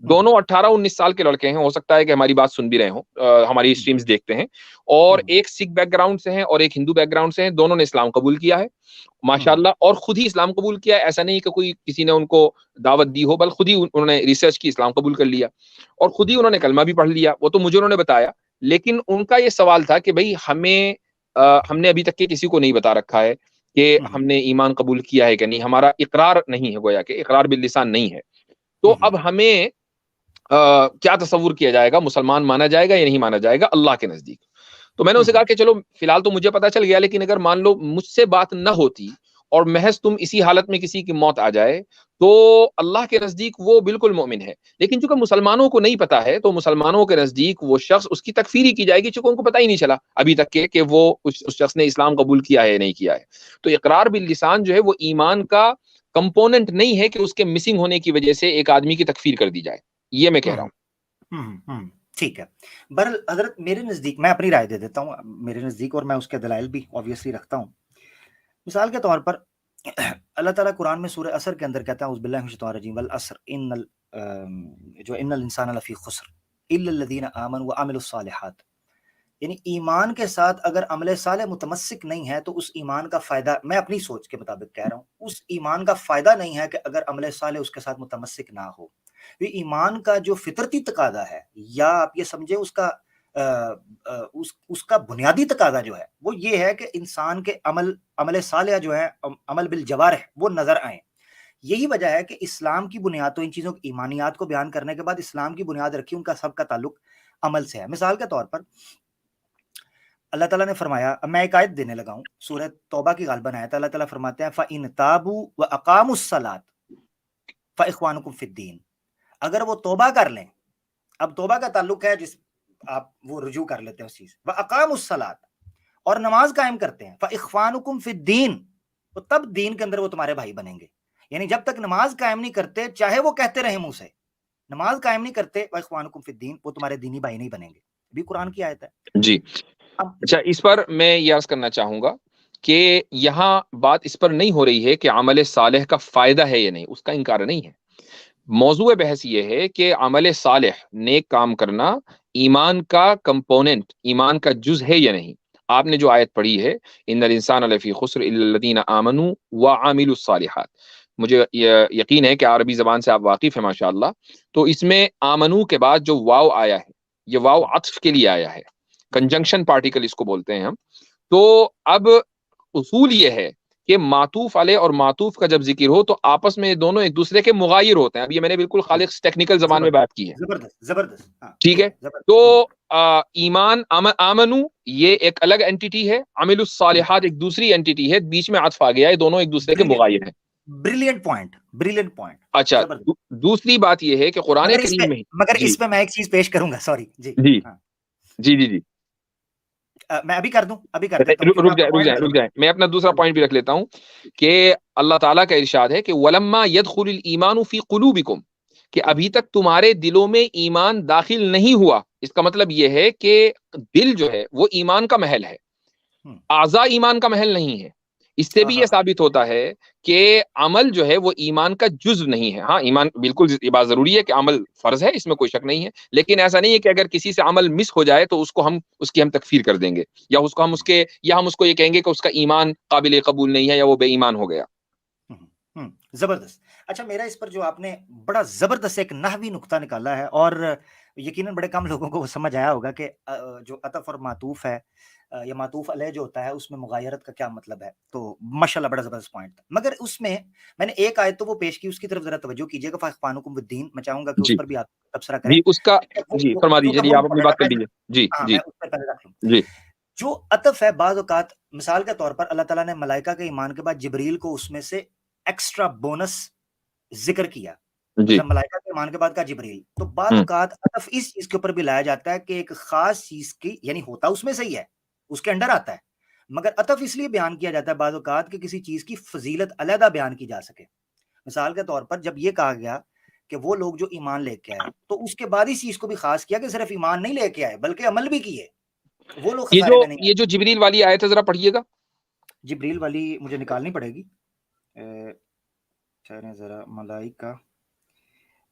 دونوں 18-19 سال کے لڑکے ہیں, ہو سکتا ہے کہ ہماری بات سن بھی رہے ہوں, ہماری اسٹریمز دیکھتے ہیں, اور ایک سکھ بیک گراؤنڈ سے ہیں اور ایک ہندو بیک گراؤنڈ سے ہیں. دونوں نے اسلام قبول کیا ہے ماشاءاللہ, اور خود ہی اسلام قبول کیا ہے. ایسا نہیں کہ کوئی کسی نے ان کو دعوت دی ہو, بلکہ خود ہی انہوں نے ریسرچ کی, اسلام قبول کر لیا, اور خود ہی انہوں نے کلمہ بھی پڑھ لیا. وہ تو مجھے انہوں نے بتایا, لیکن ان کا یہ سوال تھا کہ بھائی ہم نے ابھی تک کے کسی کو نہیں بتا رکھا ہے کہ ہم نے ایمان قبول کیا ہے کہ نہیں, ہمارا اقرار نہیں ہے, گویا کہ اقرار باللسان نہیں ہے. تو اب ہمیں کیا تصور کیا جائے گا, مسلمان مانا جائے گا یا نہیں مانا جائے گا اللہ کے نزدیک؟ تو میں نے اسے کہا کہ چلو فی الحال تو مجھے پتا چل گیا, لیکن اگر مان لو مجھ سے بات نہ ہوتی اور محض تم اسی حالت میں کسی کی موت آ جائے, تو اللہ کے نزدیک وہ بالکل مومن ہے. لیکن چونکہ مسلمانوں کو نہیں پتا ہے, تو مسلمانوں کے نزدیک وہ شخص, اس کی تکفیری کی جائے گی, چونکہ ان کو پتہ ہی نہیں چلا ابھی تک کہ وہ اس شخص نے اسلام قبول کیا ہے یا نہیں کیا ہے. تو اقرار باللسان جو ہے وہ ایمان کا کمپوننٹ نہیں ہے کہ اس کے مسنگ ہونے کی وجہ سے ایک آدمی کی تکفیر کر دی جائے, یہ میں کہہ رہا ہوں. ٹھیک ہے. بہرحال حضرت میرے نزدیک, میں اپنی رائے دے دیتا ہوں میرے نزدیک, اور میں اس کے دلائل بھی obviously رکھتا ہوں. مثال کے طور پر اللہ تعالیٰ قرآن میں سورہ عصر کے اندر کہتا ہے اعوذ باللہ من الشیطان الرجیم والعصر ان الانسان لفی خسر الا الذین آمنوا وعملوا الصالحات. یعنی ایمان کے ساتھ اگر عمل صالح متمسک نہیں ہے تو اس ایمان کا فائدہ, میں اپنی سوچ کے مطابق کہہ رہا ہوں, اس ایمان کا فائدہ نہیں ہے کہ اگر عمل صالح اس کے ساتھ متمسک نہ ہو. یہ ایمان کا جو فطرتی تقاضا ہے, یا آپ یہ سمجھے اس کا بنیادی تقاضا جو ہے وہ یہ ہے کہ انسان کے عمل صالح جو ہے, عمل بالجوارح, وہ نظر آئیں. یہی وجہ ہے کہ اسلام کی بنیاد, تو ان چیزوں کی ایمانیات کو بیان کرنے کے بعد اسلام کی بنیاد رکھی, ان کا سب کا تعلق عمل سے ہے. مثال کے طور پر اللہ تعالیٰ نے فرمایا, اب میں ایک آیت دینے لگا ہوں, سورہ توبہ کی غالباً آیت, اللہ تعالیٰ فرماتے ہیں فَإِن تَابُوا وَأَقَامُوا الصَّلَاةَ فَإِخْوَانُكُمْ فِي الدِّينِ. اگر وہ توبہ کر لیں, اب توبہ کا تعلق ہے جس آپ وہ رجوع کر لیتے ہیں اس چیز, وَأَقَامُوا الصَّلَاةَ, اور نماز قائم کرتے ہیں, فَإِخْوَانُكُمْ فِي الدِّينِ, تو تب دین کے اندر وہ تمہارے بھائی بنیں گے. یعنی جب تک نماز قائم نہیں کرتے, چاہے وہ کہتے رہیں منہ سے, نماز قائم نہیں کرتے, وَإِخْوَانُكُمْ فِي الدِّينِ, وہ تمہارے دینی بھائی نہیں بنیں گے. بھی قرآن کی آیت ہے. جی اچھا, اس پر میں یہ عرض کرنا چاہوں گا کہ یہاں بات اس پر نہیں ہو رہی ہے کہ عمل صالح کا فائدہ ہے یا نہیں, اس کا انکار نہیں ہے. موضوع بحث یہ ہے کہ عمل صالح, نیک کام کرنا, ایمان کا کمپوننٹ, ایمان کا جز ہے یا نہیں. آپ نے جو آیت پڑھی ہے ان الانسان لفی خسر الا الذین آمنوا وعملوا الصالحات, مجھے یقین ہے کہ عربی زبان سے آپ واقف ہیں ماشاءاللہ. تو اس میں آمنو کے بعد جو واو آیا ہے, یہ واو عطف کے لیے آیا ہے, کنجنکشن پارٹیکل اس کو بولتے ہیں ہم. تو اب اصول یہ ہے کہ معطوف علیہ اور معطوف کا جب ذکر ہو تو آپس میں یہ دونوں ایک دوسرے کے مغایر ہوتے ہیں. اب یہ میں نے بالکل خالص ٹیکنیکل زبان میں بات کی ہے, زبردست. ٹھیک ہے. تو ایمان آمنو یہ ایک الگ اینٹیٹی ہے, عمل الصالحات ایک دوسری اینٹیٹی ہے, بیچ میں عطف آ گیا ہے, دونوں ایک دوسرے کے مغایر ہیں. Brilliant point. اچھا, دوسری بات یہ ہے کہ قرآن کریم میں, مگر اس پہ میں ایک چیز پیش کروں گا, سوری جی جی میں ابھی کر دوں, رک جائیں, میں اپنا دوسرا پوائنٹ بھی رکھ لیتا ہوں کہ اللہ تعالیٰ کا ارشاد ہے کہ وَلَمَّا يَدْخُلِ الْإِيمَانُ فِي قُلُوبِكُمْ, کہ ابھی تک تمہارے دلوں میں ایمان داخل نہیں ہوا. اس کا مطلب یہ ہے کہ دل جو ہے وہ ایمان کا محل ہے, اعضاء ایمان کا محل نہیں ہے. اس سے بھی یہ ثابت ہوتا ہے کہ عمل جو ہے وہ ایمان کا جز نہیں ہے. ہاں ایمان بالکل یہ بات ضروری ہے کہ عمل فرض ہے, اس میں کوئی شک نہیں ہے, لیکن ایسا نہیں ہے کہ اگر کسی سے عمل مس ہو جائے تو اس کی ہم تکفیر کر دیں گے, یا ہم اس کو یہ کہیں گے کہ اس کا ایمان قابل قبول نہیں ہے یا وہ بے ایمان ہو گیا. زبردست. اچھا, میرا اس پر جو آپ نے بڑا زبردست ایک نحوی نقطہ نکالا ہے, اور یقیناً بڑے کم لوگوں کو وہ سمجھ آیا ہوگا کہ جو عطف اور معطوف ہے یا معطوف علیہ جو ہوتا ہے اس میں مغایرت کا کیا مطلب ہے. تو ماشاءاللہ بڑا زبردست پوائنٹ تھا. مگر اس میں نے ایک آیت تو وہ پیش کی, اس کی طرف ذرا توجہ کیجیے گا, فَإِخْوَانُكُمْ فِي الدِّينِ, میں چاہوں گا کہ اس پر بھی آپ تبصرہ کریں. اس کا فرما دیجیے, آپ اپنی بات کر لیجیے. میں اس پر پہلے رکھ لوں. جو عطف ہے بعض اوقات, مثال کے طور پر اللہ تعالیٰ نے ملائکہ کے ایمان کے بعد جبریل کو اس میں سے ایکسٹرا بونس ذکر کیا, مطلب ملائکہ کے ایمان کے بعد کا جبریل. تو بعض اوقات عطف اس چیز کے اوپر بھی لایا جاتا ہے کہ ایک خاص چیز کی, یعنی ہوتا اس میں سے ہی ہے, اس کے انڈر آتا ہے, مگر عطف اس لیے بیان کیا جاتا ہے بعض اوقات کہ کسی چیز کی فضیلت علیحدہ بیان کی جا سکے. مثال کے طور پر جب یہ کہا گیا کہ وہ لوگ جو ایمان لے کے آئے, تو اس کے بعد اس چیز کو بھی خاص کیا کہ صرف ایمان نہیں لے کے آئے بلکہ عمل بھی کیے, وہ لوگ خسارے میں نہیں. یہ جو جبریل والی آیت ہے ذرا پڑھیے گا. جبریل والی مجھے نکالنی پڑے گی, ذرا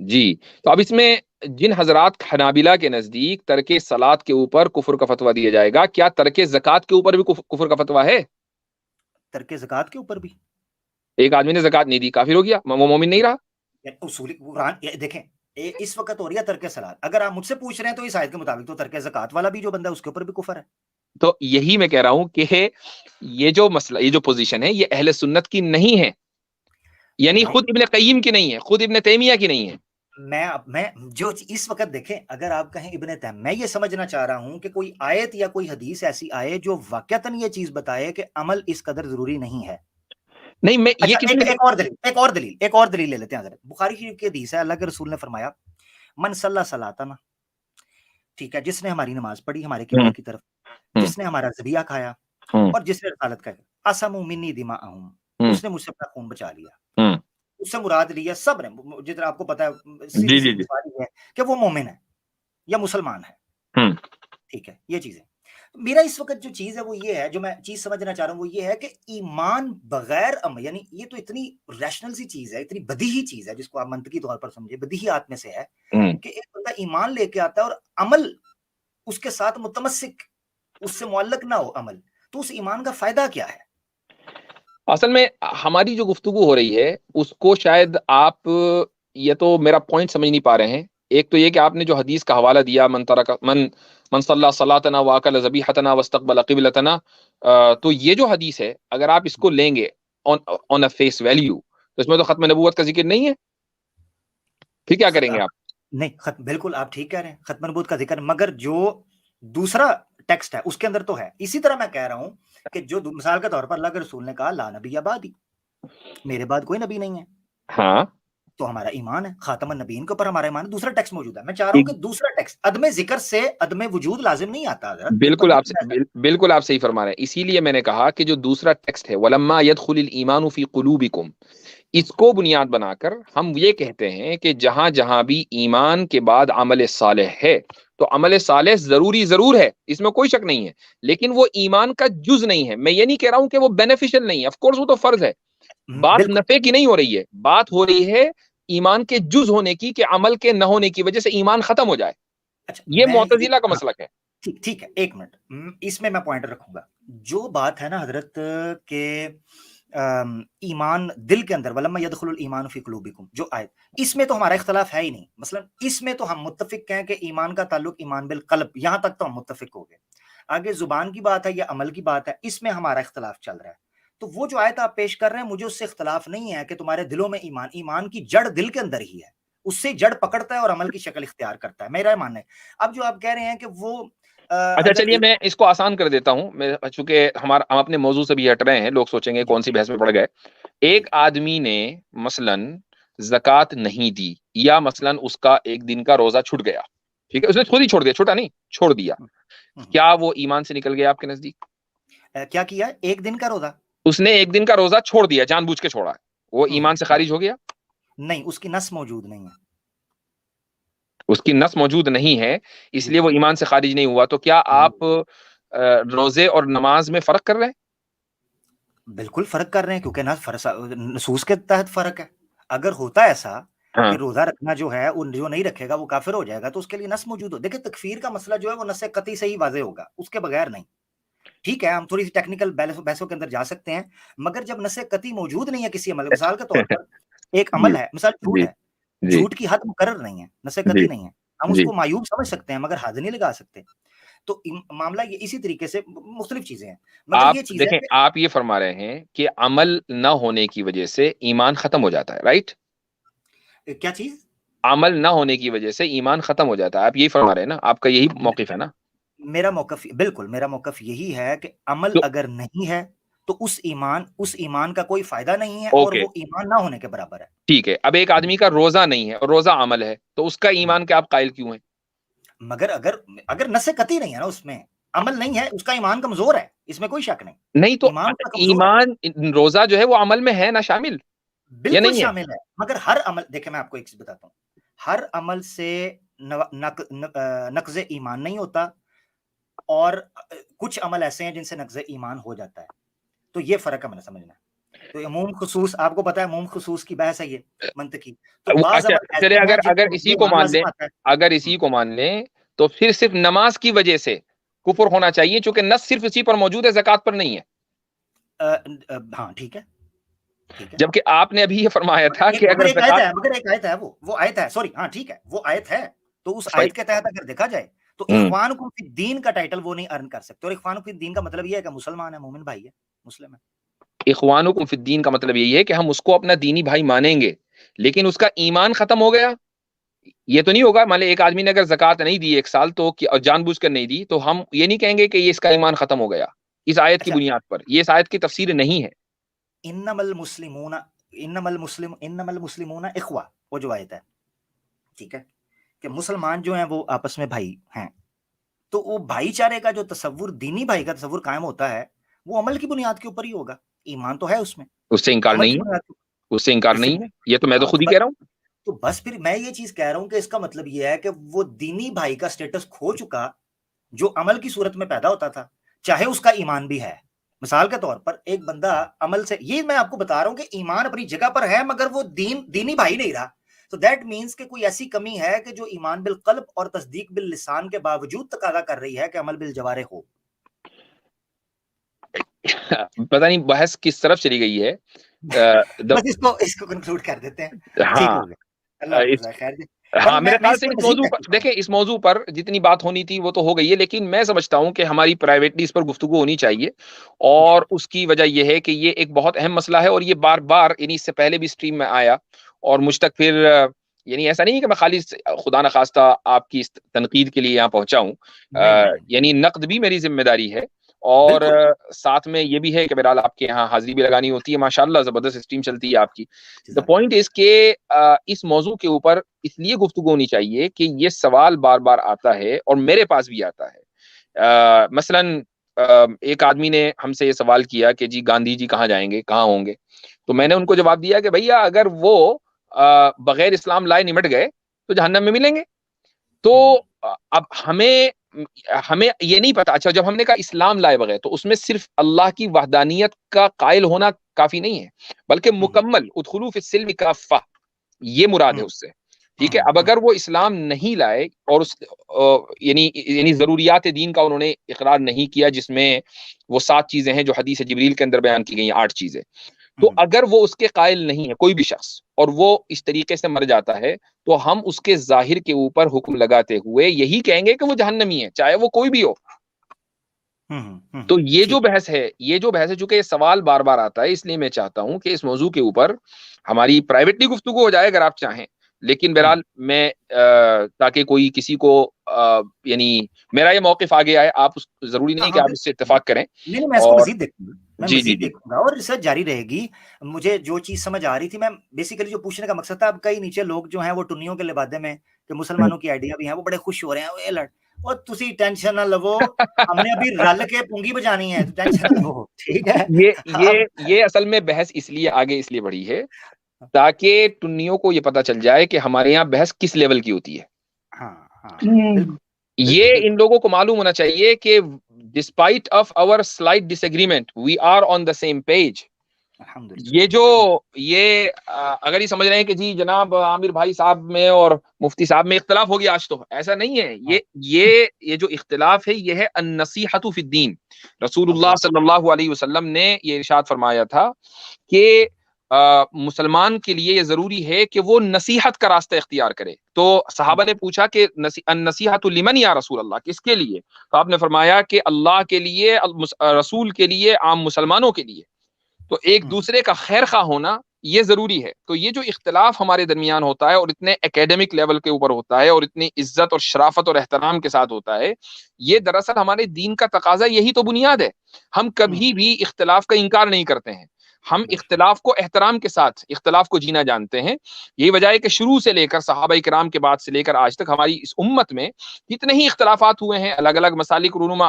جی تو اب اس میں جن حضرات حنابلہ کے نزدیک ترک صلاۃ کے اوپر کفر کا فتویٰ دیا جائے گا، کیا ترک زکوٰۃ کے اوپر بھی کفر کا فتویٰ ہے؟ ترک زکات کے اوپر بھی ایک آدمی نے زکوٰۃ نہیں دی، کافر ہو گیا، وہ مومن نہیں رہا؟ اصولی قرآن دیکھیں اس وقت ہو رہی ہے ترک صلاۃ. اگر آپ مجھ سے پوچھ رہے ہیں تو اس آیت کے مطابق تو ترک زکات والا بھی جو بندہ ہے اس کے اوپر بھی کفر ہے. تو یہی میں کہہ رہا ہوں کہ یہ جو مسئلہ، یہ جو پوزیشن ہے، یہ اہل سنت کی نہیں ہے، یعنی خود ابن قیم کی نہیں ہے، خود ابن تیمیہ کی نہیں ہے. میں جو اس وقت دیکھیں، اگر آپ کہیں ابن تیمیہ، میں یہ سمجھنا چاہ رہا ہوں کہ کوئی آیت یا کوئی حدیث ایسی آئے جو واقعتاً یہ چیز بتائے کہ عمل اس قدر ضروری نہیں ہے. نہیں میں یہ اچھا ایک اور دلیل لے لیتے ہیں حضرت. بخاری شریف کی حدیث ہے، اللہ کے رسول نے فرمایا من صلی صلاتنا، ٹھیک ہے، جس نے ہماری نماز پڑھی ہمارے قبلہ کی طرف، جس نے ہمارا ذبیحہ کھایا اور جس نے رسالت کا اسموا منی دماءہم، اس نے مجھ سے اپنا خون بچا لیا. اس سے مراد لیا سب نے، جتنا آپ کو پتا ہے سیدھی سی ہے کہ وہ مومن ہے یا مسلمان ہے. ٹھیک ہے، یہ چیز ہے. میرا اس وقت جو چیز ہے وہ یہ ہے، جو میں چیز سمجھنا چاہ رہا ہوں وہ یہ ہے کہ ایمان بغیر یعنی یہ تو اتنی ریشنل سی چیز ہے، اتنی بدیہی چیز ہے جس کو آپ منطقی طور پر سمجھے، بدیہیات میں سے ہے کہ ایک بندہ ایمان لے کے آتا ہے اور عمل اس کے ساتھ متمسک، اس سے معلق نہ ہو عمل، تو اس ایمان کا فائدہ کیا ہے؟ اصل میں ہماری جو گفتگو ہو رہی ہے اس کو شاید آپ یہ تو میرا پوائنٹ سمجھ نہیں پا رہے ہیں. ایک تو یہ کہ آپ نے جو حدیث کا حوالہ دیا من صلی صلاتنا واکل ذبیحتنا واستقبل قبلتنا، تو یہ جو حدیث ہے اگر آپ اس کو لیں گے آن اے فیس ویلیو تو اس میں تو ختم نبوت کا ذکر نہیں ہے. پھر کیا کریں گے آپ؟ نہیں، بالکل آپ ٹھیک کہہ رہے ہیں، ختم نبوت کا ذکر، مگر جو دوسرا ٹیکسٹ ہے اس کے اندر تو ہے. اسی طرح میں کہہ رہا ہوں کہ جو مثال کے طور پر اللہ کے رسول نے کہا لا نبی بعدی، میرے بعد کوئی نبی نہیں ہے، ہاں تو ہمارا ایمان ہے خاتم النبیین کے اوپر ہمارا ایمان ہے. دوسرا ٹیکسٹ موجود ہے. میں چاہ رہا ہوں کہ دوسرا ٹیکسٹ عدم ذکر سے عدم وجود لازم نہیں آتا حضرت. بالکل آپ صحیح فرما رہے ہیں. اسی لیے میں نے کہا کہ جو دوسرا ٹیکسٹ ہے وَلَمَّا يَدْخُلِ الْإِيمَانُ فِي قُلُوبِكُمْ، اس کو بنیاد بنا کر ہم یہ کہتے ہیں کہ جہاں جہاں بھی ایمان کے بعد عمل صالح ہے تو عمل صالح ضرور ہے، اس میں کوئی شک نہیں ہے، لیکن وہ ایمان کا جز نہیں ہے. میں یہ نہیں کہہ رہا ہوں کہ وہ بینیفیشل نہیں ہے، آف کورس وہ تو فرض ہے. بات نفع کی نہیں ہو رہی ہے، بات ہو رہی ہے ایمان کے جز ہونے کی، کہ عمل کے نہ ہونے کی وجہ سے ایمان ختم ہو جائے. یہ معتزلہ کا مسلک ہے. ٹھیک ہے، ایک منٹ، اس میں پوائنٹ رکھوں گا. جو بات ہے نا حضرت کہ ایمان دل کے اندر ولما يدخل الايمان في قلوبكم، جو آیت، اس میں تو ہمارا اختلاف ہے ہی نہیں. مثلا اس میں تو ہم متفق ہیں کہ ایمان کا تعلق ایمان بالقلب، یہاں تک تو ہم متفق ہو گئے. آگے زبان کی بات ہے یا عمل کی بات ہے، اس میں ہمارا اختلاف چل رہا ہے. تو وہ جو آیت آپ پیش کر رہے ہیں مجھے اس سے اختلاف نہیں ہے کہ تمہارے دلوں میں ایمان کی جڑ دل کے اندر ہی ہے، اس سے جڑ پکڑتا ہے اور عمل کی شکل اختیار کرتا ہے، میرا ماننا ہے. اب جو آپ کہہ رہے ہیں کہ وہ اچھا چلیے میں اس کو آسان کر دیتا ہوں، چونکہ ہم اپنے موضوع سے بھی ہٹ رہے ہیں، لوگ سوچیں گے کون سی بحث میں پڑ گئے. ایک آدمی نے مثلا زکوٰۃ نہیں دی، یا مثلا اس کا ایک دن کا روزہ چھوٹ گیا، ٹھیک ہے، اس نے خود ہی چھوڑ دیا، چھوٹا نہیں چھوڑ دیا، کیا وہ ایمان سے نکل گیا آپ کے نزدیک؟ کیا کیا؟ ایک دن کا روزہ، اس نے ایک دن کا روزہ چھوڑ دیا، جان بوجھ کے چھوڑا، وہ ایمان سے خارج ہو گیا؟ نہیں، اس کی نص موجود نہیں ہے. اس کی نص موجود نہیں ہے، اس لیے وہ ایمان سے خارج نہیں ہوا. تو کیا آپ روزے اور نماز میں فرق کر رہے ہیں؟ بالکل فرق کر رہے ہیں، کیونکہ نصوص کے تحت فرق ہے. اگر ہوتا ایسا کہ روزہ رکھنا جو ہے جو نہیں رکھے گا وہ کافر ہو جائے گا، تو اس کے لیے نص موجود ہو. دیکھیں تکفیر کا مسئلہ جو ہے وہ نص قطعی سے ہی واضح ہوگا، اس کے بغیر نہیں. ٹھیک ہے، ہم تھوڑی سی ٹیکنیکل بحثوں کے اندر جا سکتے ہیں، مگر جب نص قطعی موجود نہیں ہے کسی عمل، مثال کے طور پر ایک عمل ہے، مثال جھوٹ ہے، جھوٹ کی حد مقرر نہیں ہے، نص قطعی نہیں ہے، ہم اس کو معیوب سمجھ سکتے ہیں مگر حد نہیں لگا سکتے. تو معاملہ یہ اسی طریقے سے مختلف چیزیں ہیں، مگر یہ چیز ہے کہ آپ یہ فرما رہے ہیں کہ عمل نہ ہونے کی وجہ سے ایمان ختم ہو جاتا ہے، رائٹ؟ کیا چیز؟ عمل نہ ہونے کی وجہ سے ایمان ختم ہو جاتا ہے، آپ یہی فرما رہے ہیں نا؟ آپ کا یہی موقف ہے نا؟ میرا موقف بالکل، میرا موقف یہی ہے کہ عمل اگر نہیں ہے تو اس ایمان کا کوئی فائدہ نہیں ہے، اور وہ ایمان نہ ہونے کے برابر ہے. ٹھیک ہے، اب ایک آدمی کا روزہ نہیں ہے اور روزہ عمل ہے، تو اس کا ایمان کے آپ قائل کیوں ہیں؟ مگر اگر نص قطعی نہیں ہے نا، اس میں عمل نہیں ہے، اس کا ایمان کمزور ہے، اس میں کوئی شک نہیں. نہیں تو ایمان روزہ جو ہے وہ عمل میں ہے نا شامل؟ بالکل شامل ہے، مگر ہر عمل، دیکھیں میں آپ کو ایک چیز بتاتا ہوں، ہر عمل سے نقض ایمان نہیں ہوتا، اور کچھ عمل ایسے ہیں جن سے نقض ایمان ہو جاتا ہے. تو یہ فرق ہے میں نے سمجھنا ہے. تو عموم خصوص آپ کو پتا ہے عموم خصوص کی بحث ہے یہ منطقی. تو بعض اچھا عمل چلے ایسے ہیں اگر جن اسی میں کو مان لازم لیں، آتا ہے. اگر اسی کو مان لیں تو پھر صرف نماز کی وجہ سے کفر ہونا چاہیے، چونکہ نص صرف اسی پر موجود ہے، زکوٰۃ پر نہیں ہے. ہاں ٹھیک ہے ٹھیک ہے. جبکہ آپ نے ابھی یہ فرمایا تھا کہ مگر اگر ایک آیت زکوٰۃ ہے، مگر ایک آیت ہے، وہ آیت ہے، سوری ہاں ٹھیک ہے وہ آیت ہے. تو اس آیت کے تحت اگر دیکھا جائے تو اخوانکم فی الدین کا ٹائٹل وہ نہیں ارن کر سکتے. اور اخوانکم فی الدین کا مطلب یہ ہے کہ مسلمان ہے، مومن بھائی ہے، مسلم ہے. اخوانکم فی الدین کا مطلب یہی ہے کہ ہم اس کو اپنا دینی بھائی مانیں گے، لیکن اس کا ایمان ختم ہو گیا. یہ تو نہیں ہوگا مان لے ایک آدمی نے اگر زکوٰۃ نہیں دی 1 سال تو جان بوجھ کر نہیں دی، تو ہم یہ نہیں کہیں گے کہ یہ اس کا ایمان ختم ہو گیا اس آیت کی اچھا، بنیاد پر. یہ اس آیت کی تفسیر نہیں ہے. انما المسلمون اخوہ، وہ جو آیت ہے ٹھیک ہے کہ مسلمان جو ہیں وہ آپس میں بھائی ہیں. تو وہ بھائی چارے کا جو تصور، دینی بھائی کا تصور قائم ہوتا ہے وہ عمل کی بنیاد کے اوپر ہی ہوگا. ایمان تو ہے اس میں، اس سے انکار عمل نہیں کی ہے، بنیاد کے اس سے انکار اوپر. نہیں ہے. یہ تو میں تو ہاں خود ہی کہہ رہا ہوں. تو بس پھر میں یہ چیز کہہ رہا ہوں کہ اس کا مطلب یہ ہے کہ وہ دینی بھائی کا سٹیٹس کھو چکا جو عمل کی صورت میں پیدا ہوتا تھا، چاہے اس کا ایمان بھی ہے. مثال کے طور پر ایک بندہ عمل سے، یہ میں آپ کو بتا رہا ہوں کہ ایمان اپنی جگہ پر ہے مگر وہ دینی بھائی نہیں رہا. تو دیٹ مینس کہ کوئی ایسی کمی ہے کہ جو ایمان بالقلب اور تصدیق باللسان کے باوجود تقاضا کر رہی ہے کہ عمل بالجوارح ہو. پتہ نہیں بحث کس طرف چلی گئی ہے. بس اس کو کنکلوڈ کر دیتے ہیں. ٹھیک ہاں ہو گیا، اللہ حافظ، خیر جی. ہاں میرے میں خیال اس سے پہ اس مزید موضوع پر دیکھیں، اس موضوع پر جتنی بات ہونی تھی وہ تو ہو گئی ہے، لیکن میں سمجھتا ہوں کہ ہماری پرائیویٹلی اس پر گفتگو ہونی چاہیے. اور اس کی وجہ یہ ہے کہ یہ ایک بہت اہم مسئلہ ہے، اور یہ بار بار یعنی اس سے پہلے بھی اسٹریم میں آیا اور مجھ تک پھر یعنی ایسا نہیں ہے کہ میں خالی خدا نخواستہ آپ کی اس تنقید کے لیے یہاں پہنچا ہوں. یعنی نقد بھی میری ذمہ داری ہے، اور ساتھ میں یہ بھی ہے کہ بہرحال آپ کے یہاں حاضری بھی لگانی ہوتی ہے. ماشاءاللہ زبردست اسٹریم چلتی ہے آپ کی. دا پوائنٹ از کہ اس موضوع کے اوپر اس لیے گفتگو ہونی چاہیے کہ یہ سوال بار بار آتا ہے اور میرے پاس بھی آتا ہے. مثلا ایک آدمی نے ہم سے یہ سوال کیا کہ جی گاندھی جی کہاں جائیں گے، کہاں ہوں گے؟ تو میں نے ان کو جواب دیا کہ بھیا اگر وہ بغیر اسلام لائے نمٹ گئے تو جہنم میں ملیں گے. تو اب ہمیں یہ نہیں پتا. اچھا جب ہم نے کہا اسلام لائے بغیر، تو اس میں صرف اللہ کی وحدانیت کا قائل ہونا کافی نہیں ہے، بلکہ مکمل ادخلوا فی السلم کافہ، یہ مراد ہے اس سے. ٹھیک ہے. اب اگر وہ اسلام نہیں لائے اور اس یعنی ضروریات دین کا انہوں نے اقرار نہیں کیا، جس میں وہ 7 چیزیں ہیں جو حدیث جبریل کے اندر بیان کی گئی ہیں، 8 چیزیں، تو اگر وہ اس کے قائل نہیں ہے کوئی بھی شخص اور وہ اس طریقے سے مر جاتا ہے، تو ہم اس کے ظاہر کے اوپر حکم لگاتے ہوئے یہی کہیں گے کہ وہ جہنمی ہے، چاہے وہ کوئی بھی ہو. تو یہ جو بحث ہے چونکہ یہ سوال بار بار آتا ہے، اس لیے میں چاہتا ہوں کہ اس موضوع کے اوپر ہماری پرائیویٹلی گفتگو ہو جائے اگر آپ چاہیں. لیکن بہرحال میں تاکہ کوئی کسی کو یعنی میرا یہ موقف آگے آئے، آپ ضروری نہیں کہ آپ اس سے اتفاق کریں. نہیں میں اس کو مزید دیکھوں گا، میں جی مزید دیکھوں گا اور ریسرچ جاری رہے گی. مجھے جو چیز سمجھ آ رہی تھی، میں بیسیکلی جو پوچھنے کا مقصد تھا، اب کئی نیچے لوگ جو ہیں وہ ٹنیوں کے لبادے میں کہ مسلمانوں کی آئیڈیا بھی ہیں، وہ بڑے خوش ہو رہے ہیں. اور تسی ٹینشن نہ لو، ہم نے ابھی رل کے پونگی بجانی ہے، ٹینشن نہ لو. ٹھیک ہے. یہ اصل میں بحث اس لیے بڑھی ہے تاکہ ٹنیوں کو یہ پتا چل جائے کہ ہمارے یہاں بحث کس لیول کی ہوتی ہے. یہ ان لوگوں کو معلوم ہونا چاہیے کہ despite of our slight disagreement we are on the same page. یہ اگر یہ سمجھ رہے ہیں کہ جی جناب عامر بھائی صاحب میں اور مفتی صاحب میں اختلاف ہو گیا آج، تو ایسا نہیں ہے. یہ جو اختلاف ہے یہ ہے النصیحۃ فی الدین. رسول اللہ صلی اللہ علیہ وسلم نے یہ ارشاد فرمایا تھا کہ مسلمان کے لیے یہ ضروری ہے کہ وہ نصیحت کا راستہ اختیار کرے. تو صحابہ نے پوچھا کہ النصیحۃ لمن یا رسول اللہ، کس کے لیے؟ تو آپ نے فرمایا کہ اللہ کے لیے، رسول کے لیے، عام مسلمانوں کے لیے. تو ایک دوسرے کا خیر خواہ ہونا یہ ضروری ہے. تو یہ جو اختلاف ہمارے درمیان ہوتا ہے اور اتنے اکیڈمک لیول کے اوپر ہوتا ہے اور اتنی عزت اور شرافت اور احترام کے ساتھ ہوتا ہے، یہ دراصل ہمارے دین کا تقاضا، یہی تو بنیاد ہے. ہم کبھی بھی اختلاف کا انکار نہیں کرتے ہیں، ہم اختلاف کو احترام کے ساتھ اختلاف کو جینا جانتے ہیں. یہی وجہ ہے کہ شروع سے لے کر صحابہ کرام کے بعد سے لے کر آج تک ہماری اس امت میں جتنے ہی اختلافات ہوئے ہیں، الگ الگ مسالک رونما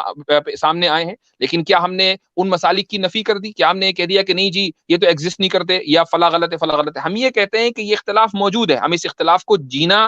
سامنے آئے ہیں، لیکن کیا ہم نے ان مسالک کی نفی کر دی؟ کیا ہم نے کہہ دیا کہ نہیں جی یہ تو ایگزسٹ نہیں کرتے یا فلاں غلط ہے فلاں غلط ہے؟ ہم یہ کہتے ہیں کہ یہ اختلاف موجود ہے، ہم اس اختلاف کو جینا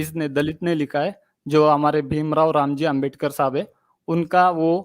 اس نے دلت نے لکھا ہے, جو ہمارے بھیم راؤ رامجی امبیڈکر صاحب ہے, ان کا وہ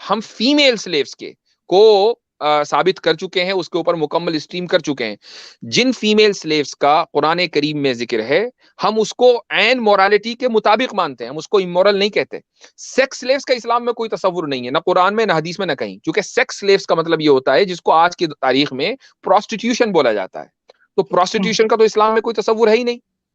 ہم فیمیل سلیوز کے کو ثابت کر چکے ہیں، اس کے اوپر مکمل اسٹریم کر چکے ہیں. جن فیمیل سلیوز کا قرآن کریم میں ذکر ہے ہم اس کو عین مورالٹی کے مطابق مانتے ہیں، ہم اس کو امورل نہیں کہتے. سیکس سلیوز کا اسلام میں کوئی تصور نہیں ہے، نہ قرآن میں نہ حدیث میں نہ کہیں، کیونکہ سیکس سلیوز کا مطلب یہ ہوتا ہے جس کو آج کی تاریخ میں پروسٹیٹیوشن بولا جاتا ہے. تو پروسٹیٹیوشن کا تو اسلام میں کوئی تصور ہے ہی نہیں.